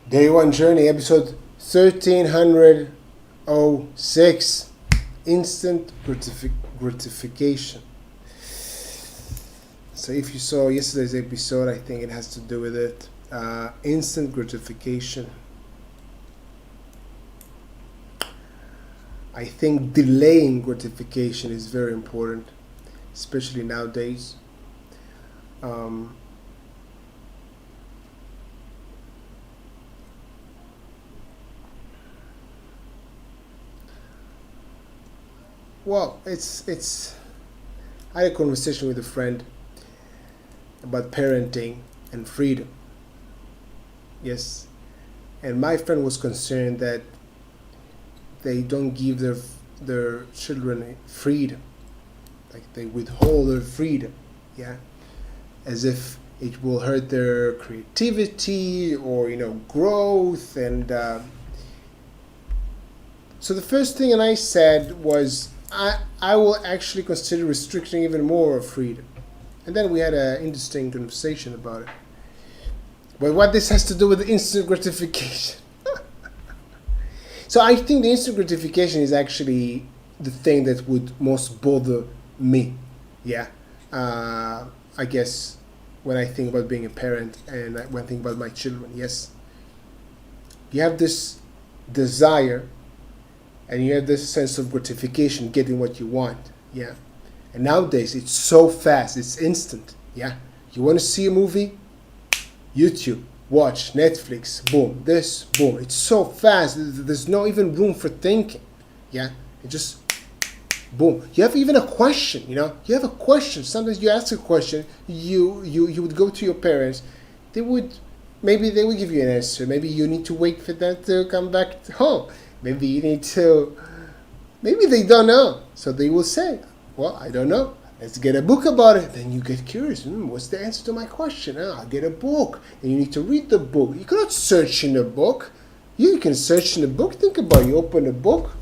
Day One Journey, episode 1306. Instant gratification. So if you saw yesterday's episode, I think it has to do with it. Instant gratification. I think delaying gratification is very important, especially nowadays. Well, it's. I had a conversation with a friend about parenting and freedom. Yes, and my friend was concerned that they don't give their children freedom, like they withhold their freedom, yeah, as if it will hurt their creativity or growth. And so the first thing I said was, I will actually consider restricting even more of freedom. And then we had an interesting conversation about it. But what this has to do with instant gratification? So I think the instant gratification is actually the thing that would most bother me. Yeah. I guess when I think about being a parent and when I think about my children, yes. You have this desire and you have this sense of gratification, getting what you want, yeah. And nowadays, it's so fast, it's instant, yeah. You want to see a movie? YouTube, watch, Netflix, boom, this, boom. It's so fast, there's no even room for thinking, yeah. It just, boom. You have even a question, you have a question. Sometimes you ask a question, you would go to your parents, maybe they would give you an answer. Maybe you need to wait for them to come back home. Maybe they don't know. So they will say, well, I don't know. Let's get a book about it. Then you get curious. What's the answer to my question? I'll get a book. And you need to read the book. You cannot search in a book. You can search in a book. Think about it. You open a book.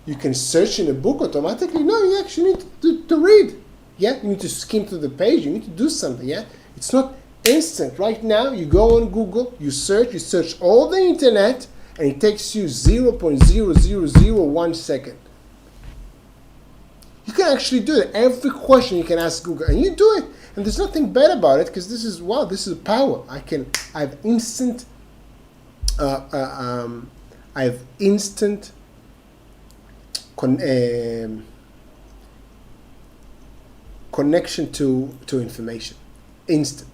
You can search in a book automatically. No, you actually need to read. Yeah, you need to skim through the page. You need to do something. Yeah, it's not instant. Right now, you go on Google. You search all the internet. And it takes you 0.0001 second. You can actually do it. Every question you can ask Google, and you do it. And there's nothing bad about it because this is power. I have instant connection to information. Instant.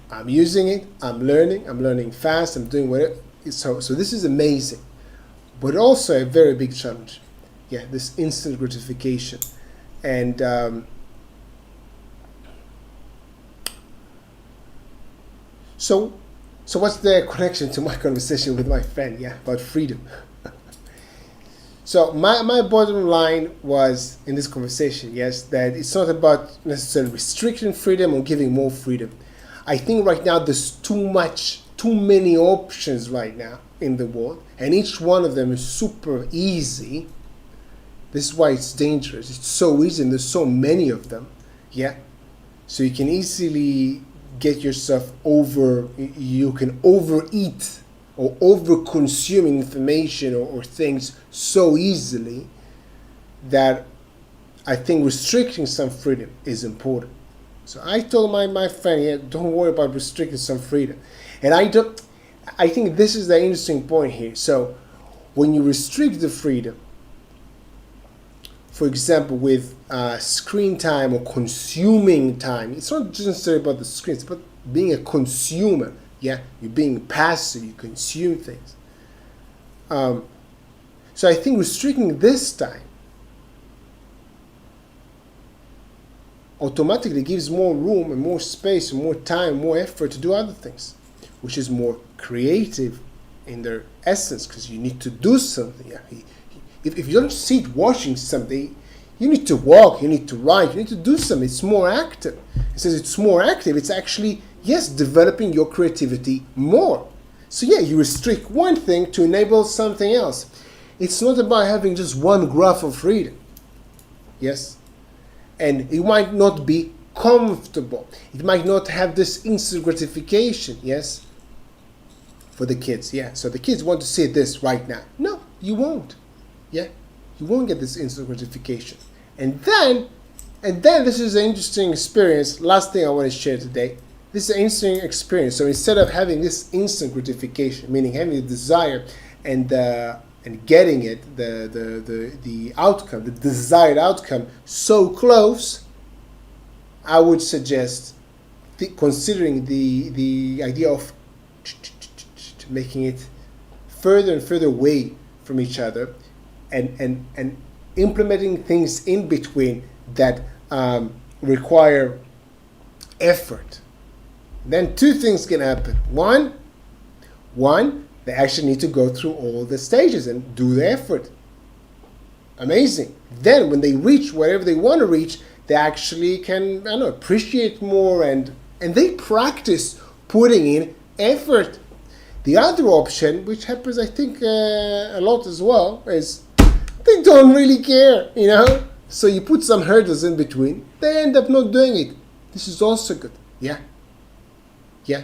I'm using it. I'm learning fast. I'm doing whatever. So this is amazing, but also a very big challenge. Yeah, this instant gratification. And so what's the connection to my conversation with my friend? Yeah, about freedom. So my bottom line was in this conversation, yes, that it's not about necessarily restricting freedom or giving more freedom. I think right now there's too many options right now in the world, and each one of them is super easy. This is why it's dangerous. It's so easy and there's so many of them, yeah. So you can easily get yourself you can overeat or over-consuming information or things so easily that I think restricting some freedom is important. So I told my friend, yeah, don't worry about restricting some freedom. And I think this is the interesting point here. So when you restrict the freedom, for example, with screen time or consuming time, it's not just necessarily about the screens, it's about being a consumer. Yeah, you're being passive, you consume things. So I think restricting this time automatically gives more room and more space and more time, more effort to do other things, which is more creative in their essence, because you need to do something. Yeah. If you don't sit watching something, you need to walk, you need to write, you need to do something. It's more active. It says it's more active. It's actually, yes, developing your creativity more. So yeah, you restrict one thing to enable something else. It's not about having just one graph of freedom. Yes? And it might not be comfortable. It might not have this instant gratification, yes? for the kids. Yeah, so the kids want to see this right now. No, you won't. Yeah, you won't get this instant gratification. And then this is an interesting experience. Last thing I want to share today. This is an interesting experience. So instead of having this instant gratification, meaning having the desire and getting it, the outcome, the desired outcome, so close, I would suggest considering the idea of making it further and further away from each other, and implementing things in between that require effort. Then two things can happen. One, they actually need to go through all the stages and do the effort. Amazing. Then when they reach whatever they want to reach, they actually can, appreciate more and they practice putting in effort. The other option, which happens I think a lot as well, is they don't really care, So you put some hurdles in between, they end up not doing it. This is also good. Yeah.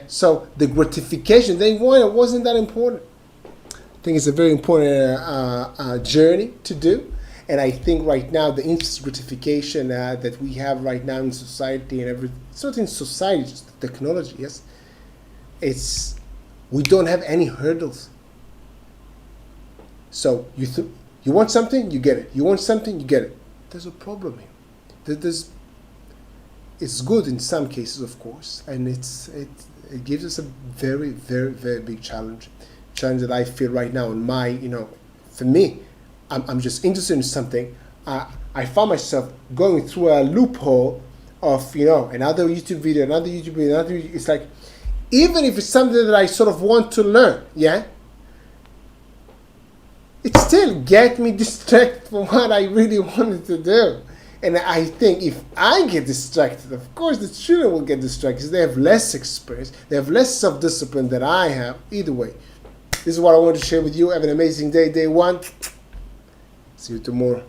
So the gratification they wanted wasn't that important. I think it's a very important journey to do. And I think right now the instant gratification that we have right now in society and it's not in society, it's just technology, yes? We don't have any hurdles. So you want something, you get it. You want something, you get it. There's a problem here. It's good in some cases, of course, and it gives us a very, very, very big challenge that I feel right now in my, for me, I'm just interested in something. I found myself going through a loophole of, another YouTube video, it's like, even if it's something that I sort of want to learn, yeah, it still gets me distracted from what I really wanted to do. And I think if I get distracted, of course the children will get distracted because they have less experience, they have less self-discipline than I have. Either way, this is what I want to share with you. Have an amazing day, day one. See you tomorrow.